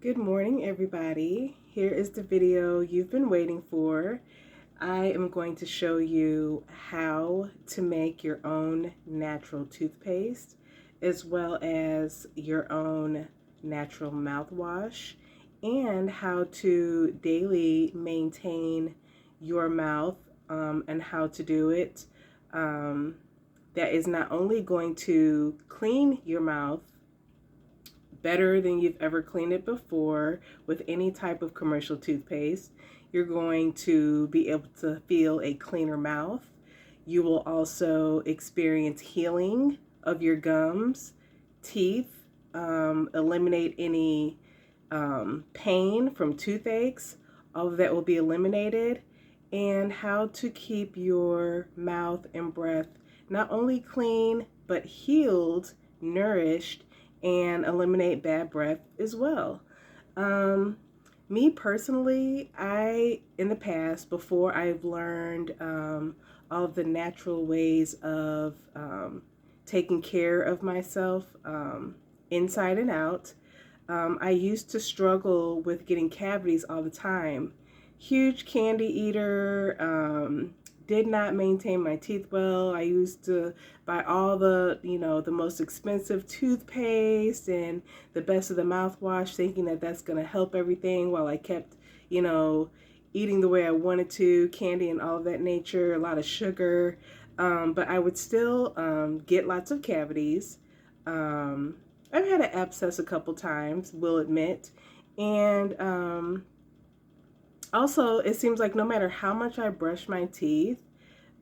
Good morning, everybody. Here is the video you've been waiting for. I am going to show you how to make your own natural toothpaste as well as your own natural mouthwash and how to daily maintain your mouth and how to do it. Um, that is not only going to clean your mouth better than you've ever cleaned it before with any type of commercial toothpaste. You're going to be able to feel a cleaner mouth. You will also experience healing of your gums, teeth, eliminate any pain from toothaches. All of that will be eliminated. And how to keep your mouth and breath not only clean, but healed, nourished, and eliminate bad breath as well. Um, Me personally, in the past, before I've learned all of the natural ways of taking care of myself inside and out, I used to struggle with getting cavities all the time. Huge candy eater, did not maintain my teeth well. I used to buy all the most expensive toothpaste and the best of the mouthwash, thinking that that's going to help everything while I kept, you know, eating the way I wanted to, candy and all of that nature, a lot of sugar. But I would still get lots of cavities. Um, I've had an abscess a couple times, will admit. And also, it seems like no matter how much I brush my teeth,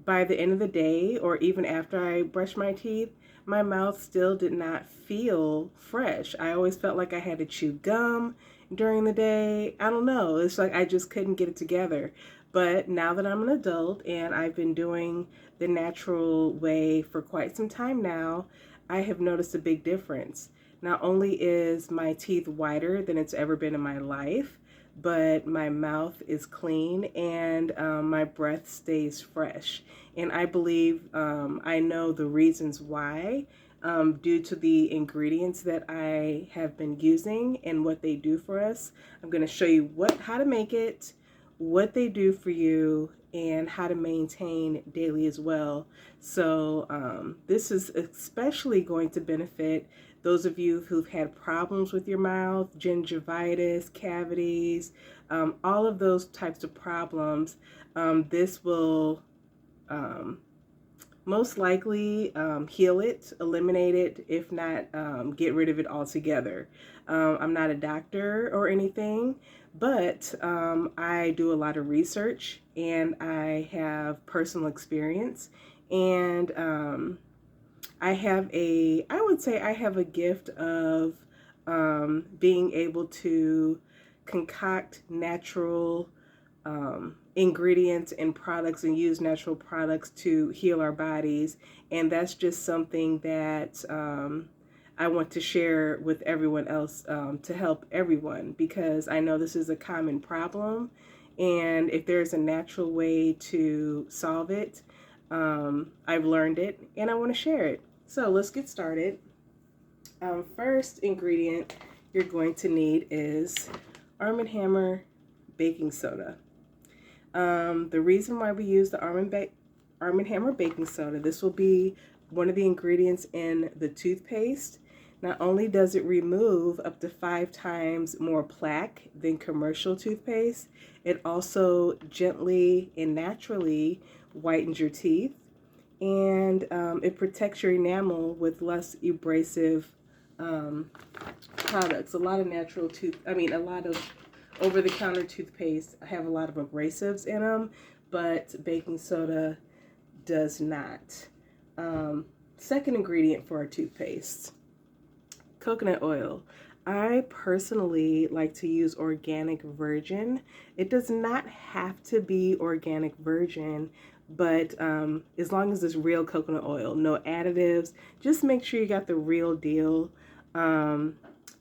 by the end of the day, or even after I brush my teeth, my mouth still did not feel fresh. I always felt like I had to chew gum during the day. I don't know. It's like I just couldn't get it together. But now that I'm an adult and I've been doing the natural way for quite some time now, I have noticed a big difference. Not only is my teeth whiter than it's ever been in my life, but my mouth is clean and my breath stays fresh. And I believe I know the reasons why, due to the ingredients that I have been using and what they do for us. I'm going to show you how to make it, what they do for you, and how to maintain daily as well. So this is especially going to benefit those of you who've had problems with your mouth, gingivitis, cavities, all of those types of problems. This will most likely heal it, eliminate it, if not get rid of it altogether. I'm not a doctor or anything, but I do a lot of research and I have personal experience. And I would say I have a gift of being able to concoct natural ingredients and products and use natural products to heal our bodies. And that's just something that I want to share with everyone else to help everyone, because I know this is a common problem. And if there's a natural way to solve it, I've learned it and I want to share it. So let's get started. First ingredient you're going to need is Arm & Hammer baking soda. The reason why we use the Arm & Hammer baking soda, this will be one of the ingredients in the toothpaste. Not only does it remove up to 5 times more plaque than commercial toothpaste, it also gently and naturally whitens your teeth, and it protects your enamel with less abrasive products. A lot of a lot of over-the-counter toothpaste have a lot of abrasives in them, but baking soda does not. Second ingredient for our toothpaste, coconut oil. I personally like to use organic virgin. It does not have to be organic virgin, but as long as it's real coconut oil, no additives, just make sure you got the real deal.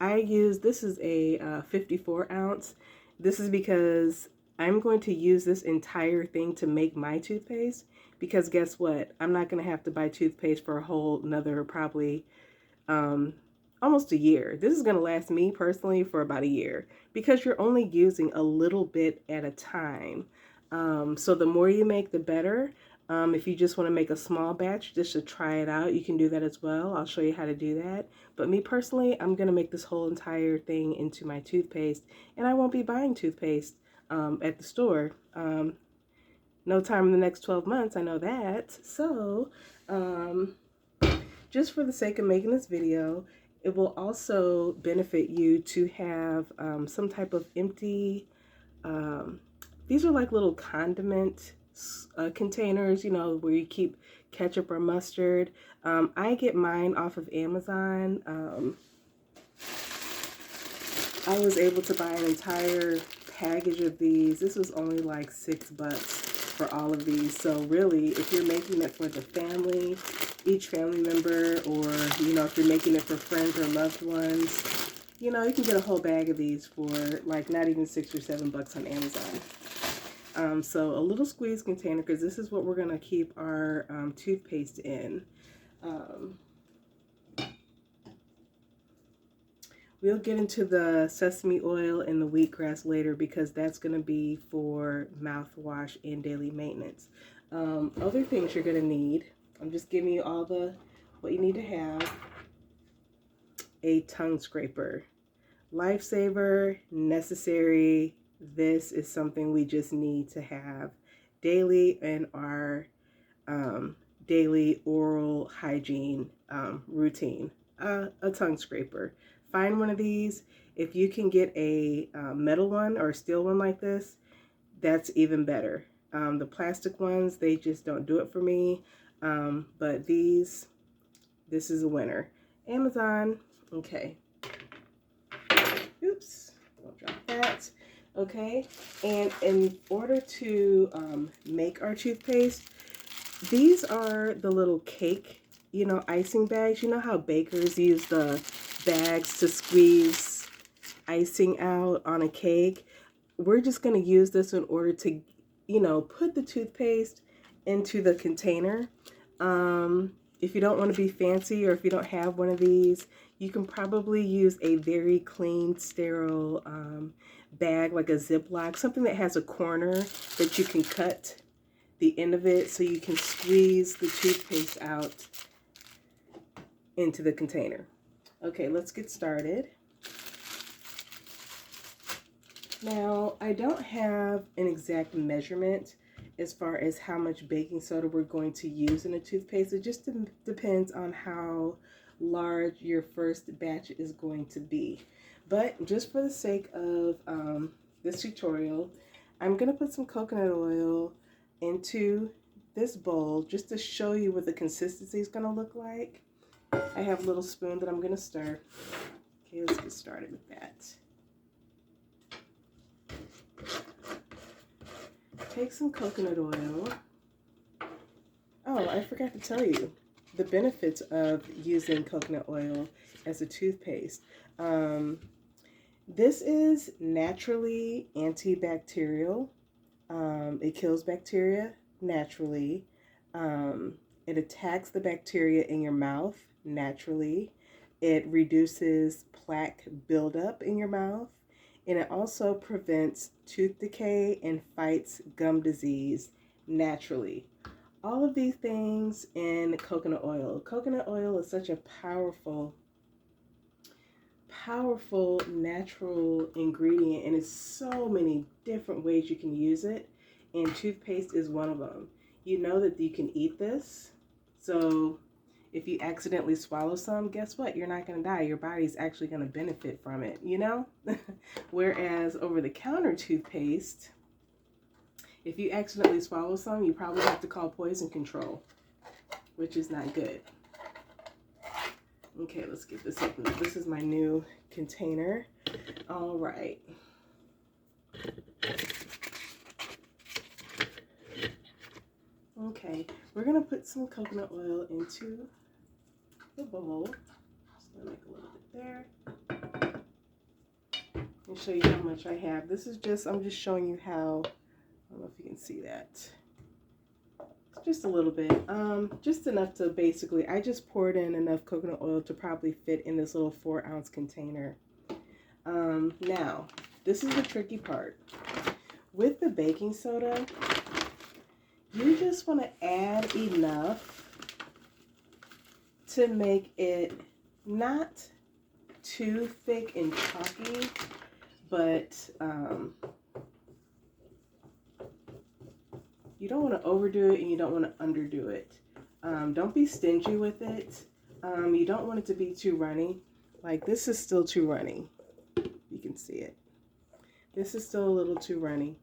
This is a 54 ounce. This is because I'm going to use this entire thing to make my toothpaste, because guess what? I'm not going to have to buy toothpaste for a whole another probably almost a year. This is going to last me personally for about a year because you're only using a little bit at a time. So the more you make, the better. If you just want to make a small batch just to try it out, you can do that as well. I'll show you how to do that. But me personally, I'm going to make this whole entire thing into my toothpaste, and I won't be buying toothpaste at the store. No time in the next 12 months, I know that. So, just for the sake of making this video, it will also benefit you to have some type of empty, these are like little condiment containers, you know, where you keep ketchup or mustard. I get mine off of Amazon. I was able to buy an entire package of these. This was only like $6 for all of these. So really, if you're making it for the family, each family member, or, you know, if you're making it for friends or loved ones, you know, you can get a whole bag of these for like not even $6 or $7 on Amazon. So a little squeeze container, because this is what we're going to keep our toothpaste in. We'll get into the sesame oil and the wheatgrass later because that's going to be for mouthwash and daily maintenance. Other things you're going to need, I'm just giving you all what you need to have. A tongue scraper. Lifesaver, necessary. This is something we just need to have daily in our daily oral hygiene routine. A tongue scraper. Find one of these. If you can get a metal one or a steel one like this, that's even better. The plastic ones, they just don't do it for me. But this is a winner. Amazon. Okay. Oops. Don't drop that. Okay. And in order to make our toothpaste, these are the little cake, you know, icing bags. You know how bakers use the bags to squeeze icing out on a cake? We're just going to use this in order to, you know, put the toothpaste into the container. If you don't want to be fancy, or if you don't have one of these, you can probably use a very clean, sterile bag, like a Ziploc, something that has a corner that you can cut the end of it so you can squeeze the toothpaste out into the container. Okay, let's get started. Now, I don't have an exact measurement as far as how much baking soda we're going to use in a toothpaste. It just depends on how large your first batch is going to be. But just for the sake of this tutorial, I'm going to put some coconut oil into this bowl just to show you what the consistency is going to look like. I have a little spoon that I'm going to stir. Okay, let's get started with that. Take some coconut oil. Oh, I forgot to tell you the benefits of using coconut oil as a toothpaste. This is naturally antibacterial. It kills bacteria naturally. It attacks the bacteria in your mouth naturally. It reduces plaque buildup in your mouth. And it also prevents tooth decay and fights gum disease naturally. All of these things in coconut oil. Coconut oil is such a powerful natural ingredient, and it's so many different ways you can use it, and toothpaste is one of them. You know that you can eat this, so if you accidentally swallow some, guess what? You're not going to die. Your body's actually going to benefit from it, you know? Whereas over-the-counter toothpaste, if you accidentally swallow some, you probably have to call poison control, which is not good. Okay, let's get this open. This is my new container. All right. Okay, we're going to put some coconut oil into the bowl. Just going to make a little bit there. And show you how much I have. This is just, I'm just showing you how, I don't know if you can see that. It's just a little bit. Just enough to basically, I just poured in enough coconut oil to probably fit in this little 4-ounce container. Now, this is the tricky part. With the baking soda, you just want to add enough to make it not too thick and chalky, but you don't want to overdo it and you don't want to underdo it. Don't be stingy with it. You don't want it to be too runny. Like this is still too runny. You can see it. This is still a little too runny.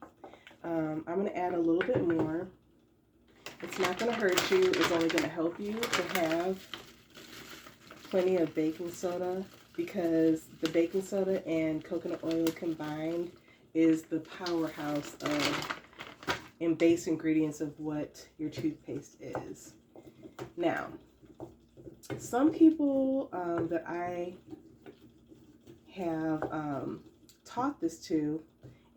I'm going to add a little bit more. It's not going to hurt you. It's only going to help you to have plenty of baking soda, because the baking soda and coconut oil combined is the powerhouse of and base ingredients of what your toothpaste is. Now, some people that I have taught this to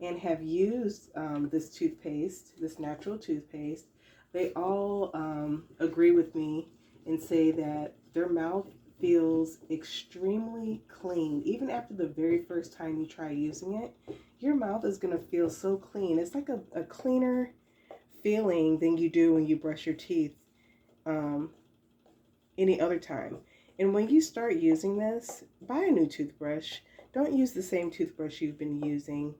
and have used this toothpaste, this natural toothpaste, they all agree with me and say that their mouth feels extremely clean. Even after the very first time you try using it, your mouth is going to feel so clean. It's like a cleaner feeling than you do when you brush your teeth any other time. And when you start using this, buy a new toothbrush. Don't use the same toothbrush you've been using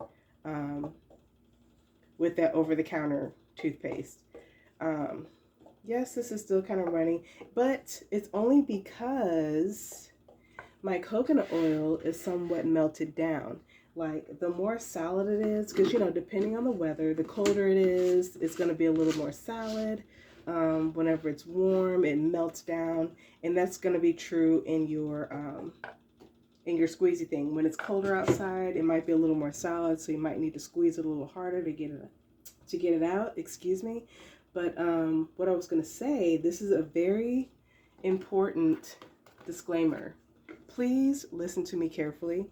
with that over-the-counter toothpaste. Yes, this is still kind of runny, but it's only because my coconut oil is somewhat melted down. Like the more solid it is, because you know, depending on the weather, the colder it is, it's going to be a little more solid. Whenever it's warm, it melts down, and that's going to be true in your squeezy thing. When it's colder outside, it might be a little more solid, so you might need to squeeze it a little harder to get it out. Excuse me. But what I was going to say, this is a very important disclaimer. Please listen to me carefully.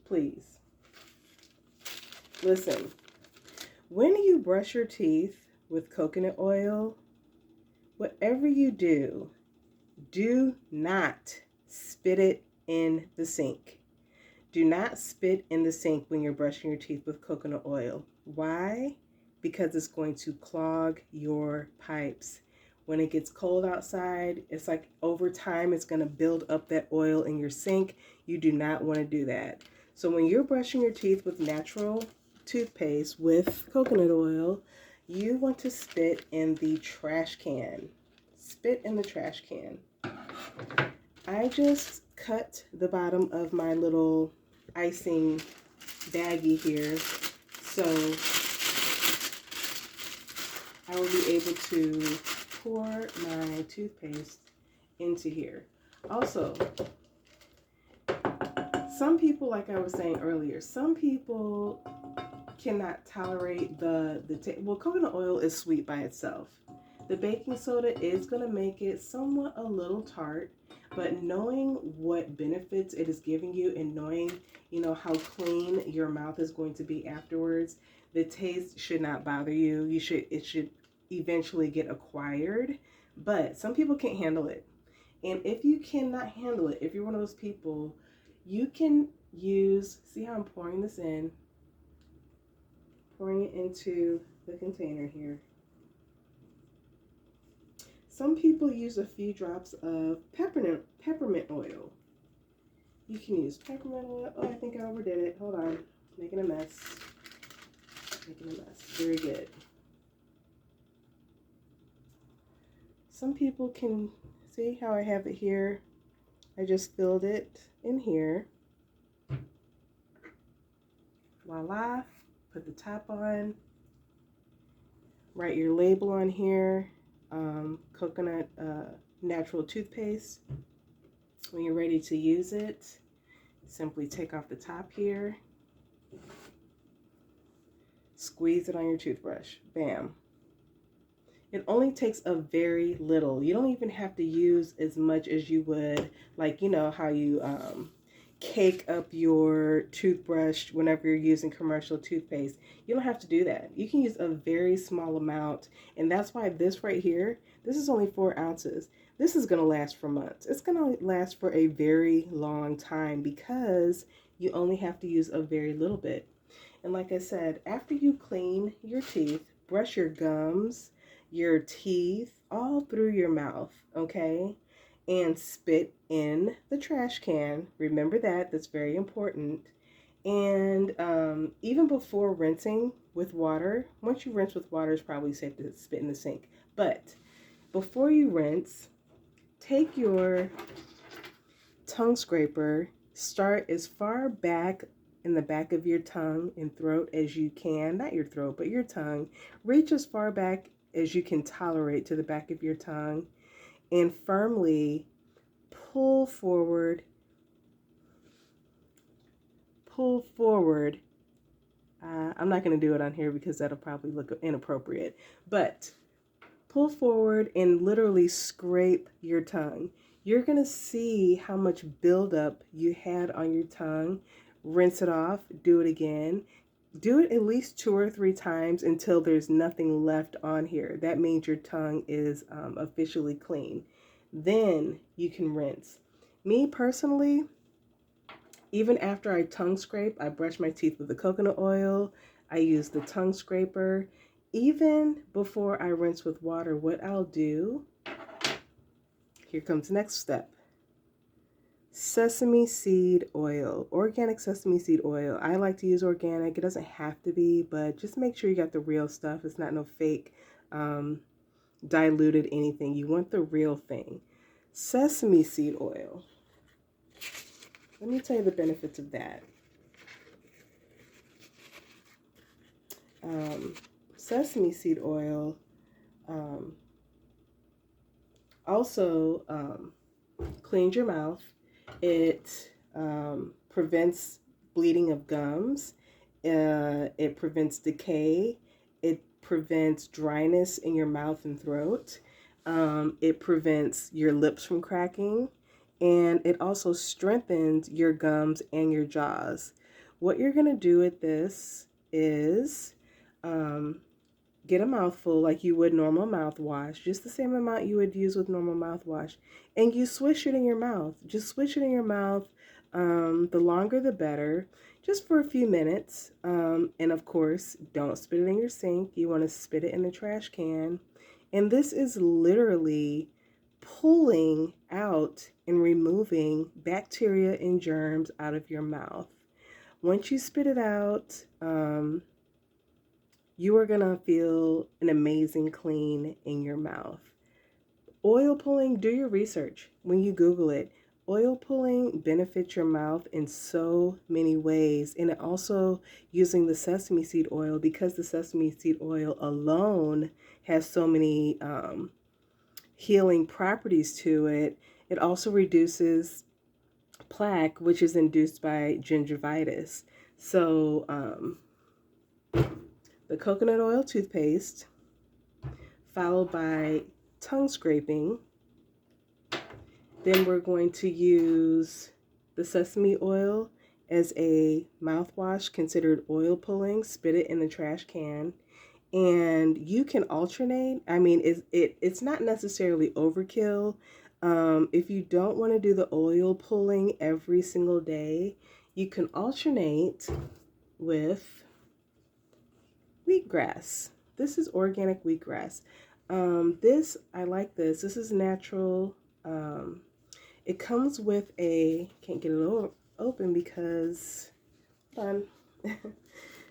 Please. Listen. When you brush your teeth with coconut oil, whatever you do, do not spit it in the sink. Do not spit in the sink when you're brushing your teeth with coconut oil. Why? Because it's going to clog your pipes. When it gets cold outside, it's like over time it's going to build up that oil in your sink. You do not want to do that. So when you're brushing your teeth with natural toothpaste with coconut oil, you want to spit in the trash can. Spit in the trash can. I just cut the bottom of my little icing baggie here, so I will be able to pour my toothpaste into here. Also, some people, like I was saying earlier, some people cannot tolerate well, coconut oil is sweet by itself. The baking soda is going to make it somewhat a little tart, but knowing what benefits it is giving you and knowing, you know, how clean your mouth is going to be afterwards, the taste should not bother you. It should eventually get acquired, but some people can't handle it. And if you cannot handle it, if you're one of those people, you can use, see how I'm pouring this in, pouring it into the container here. Some people use a few drops of peppermint oil. You can use peppermint oil. Oh, I think I overdid it. Hold on. Making a mess. Very good. Some people can see how I have it here. I just filled it in here. Voila. Put the top on. Write your label on here. Coconut natural toothpaste. When you're ready to use it, simply take off the top here. Squeeze it on your toothbrush. Bam. It only takes a very little. You don't even have to use as much as you would, like, you know, how you cake up your toothbrush whenever you're using commercial toothpaste. You don't have to do that. You can use a very small amount, and that's why this right here, this is only 4 ounces. This is going to last for months. It's going to last for a very long time because you only have to use a very little bit. And like I said, after you clean your teeth, brush your gums, your teeth, all through your mouth, okay? And spit in the trash can. Remember that, that's very important. And even before rinsing with water, once you rinse with water, it's probably safe to spit in the sink. But before you rinse, take your tongue scraper, start as far back in the back of your tongue and throat as you can, not your throat, but your tongue. Reach as far back as you can tolerate to the back of your tongue and firmly pull forward, pull forward. I'm not going to do it on here because that'll probably look inappropriate, but pull forward and literally scrape your tongue. You're going to see how much buildup you had on your tongue. Rinse it off, do it again. Do it at least 2 or 3 times until there's nothing left on here. That means your tongue is officially clean. Then you can rinse. Me personally, even after I tongue scrape, I brush my teeth with the coconut oil. I use the tongue scraper. Even before I rinse with water, what I'll do, here comes the next step. Sesame seed oil, organic sesame seed oil. I like to use organic. It doesn't have to be, but just make sure you got the real stuff. It's not no fake diluted anything. You want the real thing. Sesame seed oil. Let me tell you the benefits of that. Sesame seed oil also cleans your mouth. It prevents bleeding of gums. It prevents decay. It prevents dryness in your mouth and throat. It prevents your lips from cracking. And it also strengthens your gums and your jaws. What you're going to do with this is get a mouthful like you would normal mouthwash, just the same amount you would use with normal mouthwash, and you swish it in your mouth. Just swish it in your mouth. The longer the better, just for a few minutes. And of course, don't spit it in your sink. You want to spit it in the trash can. And this is literally pulling out and removing bacteria and germs out of your mouth. Once you spit it out, you are going to feel an amazing clean in your mouth. Oil pulling, do your research when you Google it. Oil pulling benefits your mouth in so many ways. And it also, using the sesame seed oil, because the sesame seed oil alone has so many healing properties to it, it also reduces plaque, which is induced by gingivitis. So, the coconut oil toothpaste, followed by tongue scraping. Then we're going to use the sesame oil as a mouthwash considered oil pulling. Spit it in the trash can. And you can alternate. I mean, it's not necessarily overkill. If you don't want to do the oil pulling every single day, you can alternate with wheatgrass. This is organic wheatgrass. I like this. This is natural. It comes with can't get it open because, hold on.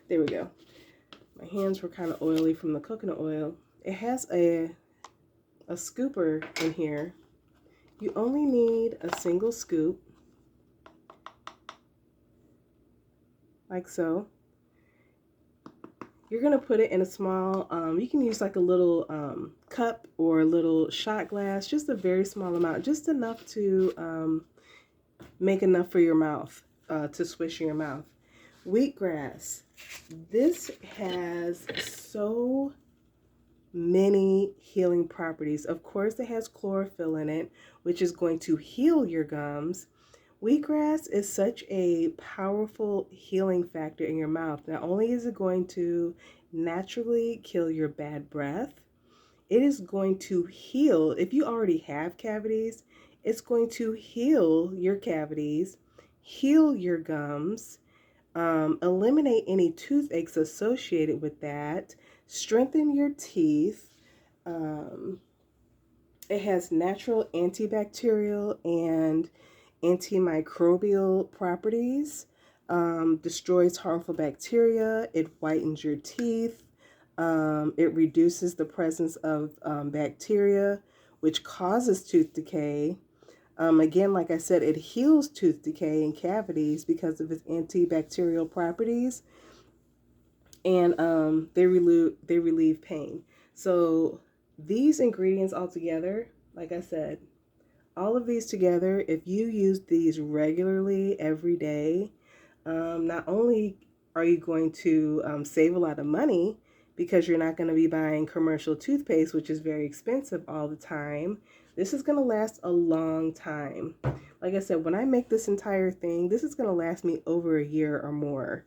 There we go. My hands were kind of oily from the coconut oil. It has a scooper in here. You only need a single scoop, like so. You're going to put it in a small, you can use like a little cup or a little shot glass, just a very small amount, just enough to make enough for your mouth, to swish in your mouth. Wheatgrass. This has so many healing properties. Of course, it has chlorophyll in it, which is going to heal your gums. Wheatgrass is such a powerful healing factor in your mouth. Not only is it going to naturally kill your bad breath, it is going to heal. If you already have cavities, it's going to heal your cavities, heal your gums, eliminate any toothaches associated with that, strengthen your teeth. Um, it has natural antibacterial and antimicrobial properties, destroys harmful bacteria, it whitens your teeth, it reduces the presence of bacteria, which causes tooth decay. Again, like I said, it heals tooth decay and cavities because of its antibacterial properties, and they relieve pain. So these ingredients all together, like I said, all of these together, if you use these regularly every day, not only are you going to save a lot of money because you're not going to be buying commercial toothpaste, which is very expensive all the time, this is going to last a long time. Like I said, when I make this entire thing, this is going to last me over a year or more.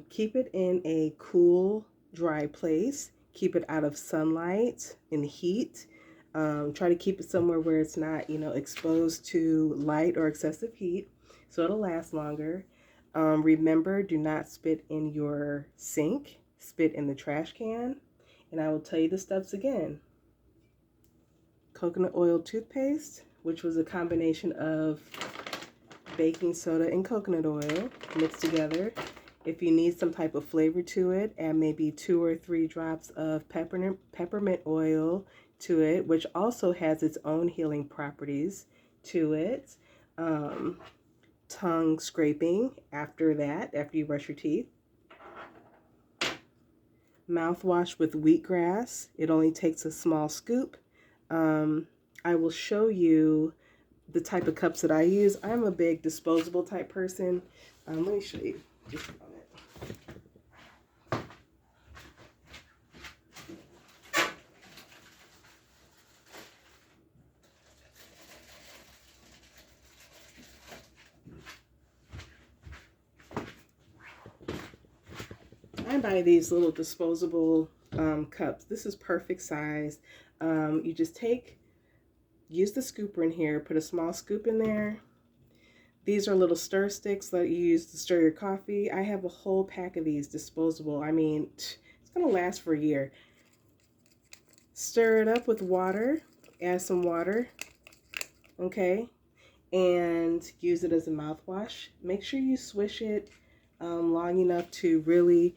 Keep it in a cool, dry place. Keep it out of sunlight and heat. Try to keep it somewhere where it's not, exposed to light or excessive heat, so it'll last longer. Remember, do not spit in your sink. Spit in the trash can. And I will tell you the steps again. Coconut oil toothpaste, which was a combination of baking soda and coconut oil mixed together. If you need some type of flavor to it, add maybe 2 or 3 drops of peppermint oil to it, which also has its own healing properties to it. Tongue scraping after that, after you brush your teeth. Mouthwash with wheatgrass. It only takes a small scoop. I will show you the type of cups that I use. I'm a big disposable type person. Let me show you just a moment. I buy these little disposable cups. This is perfect size. You just use the scooper in here, put a small scoop in there. These are little stir sticks that you use to stir your coffee. I have a whole pack of these disposable. I mean, it's gonna last for a year. Stir it up with water, add some water, okay? And use it as a mouthwash. Make sure you swish it long enough to really,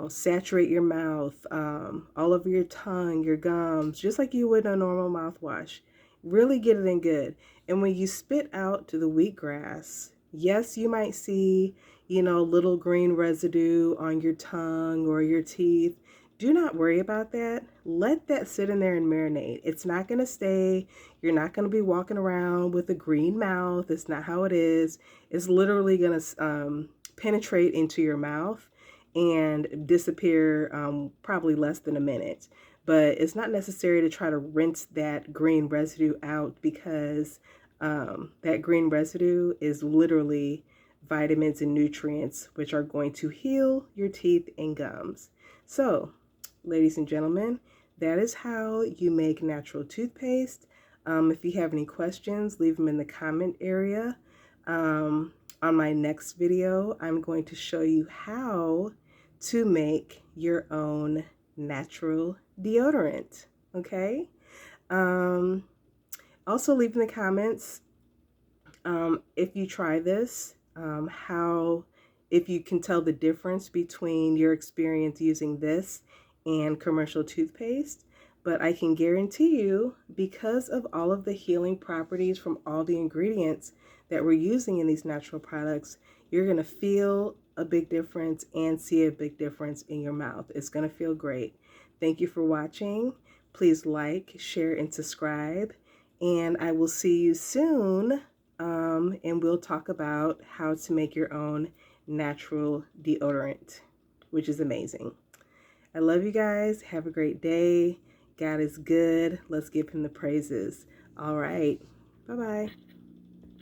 saturate your mouth, all over your tongue, your gums, just like you would a normal mouthwash. Really get it in good. And when you spit out to the wheatgrass, yes, you might see, little green residue on your tongue or your teeth. Do not worry about that. Let that sit in there and marinate. It's not going to stay. You're not going to be walking around with a green mouth. It's not how it is. It's literally going to penetrate into your mouth and disappear probably less than a minute. But it's not necessary to try to rinse that green residue out because that green residue is literally vitamins and nutrients which are going to heal your teeth and gums. So, ladies and gentlemen, that is how you make natural toothpaste. If you have any questions, leave them in the comment area. On my next video, I'm going to show you how to make your own natural deodorant, okay? Also leave in the comments if you try this, if you can tell the difference between your experience using this and commercial toothpaste. But I can guarantee you, because of all of the healing properties from all the ingredients that we're using in these natural products, you're going to feel a big difference and see a big difference in your mouth. It's going to feel great. Thank you for watching. Please like, share, and subscribe. And I will see you soon. And we'll talk about how to make your own natural deodorant, which is amazing. I love you guys. Have a great day. God is good. Let's give him the praises. All right. Bye-bye.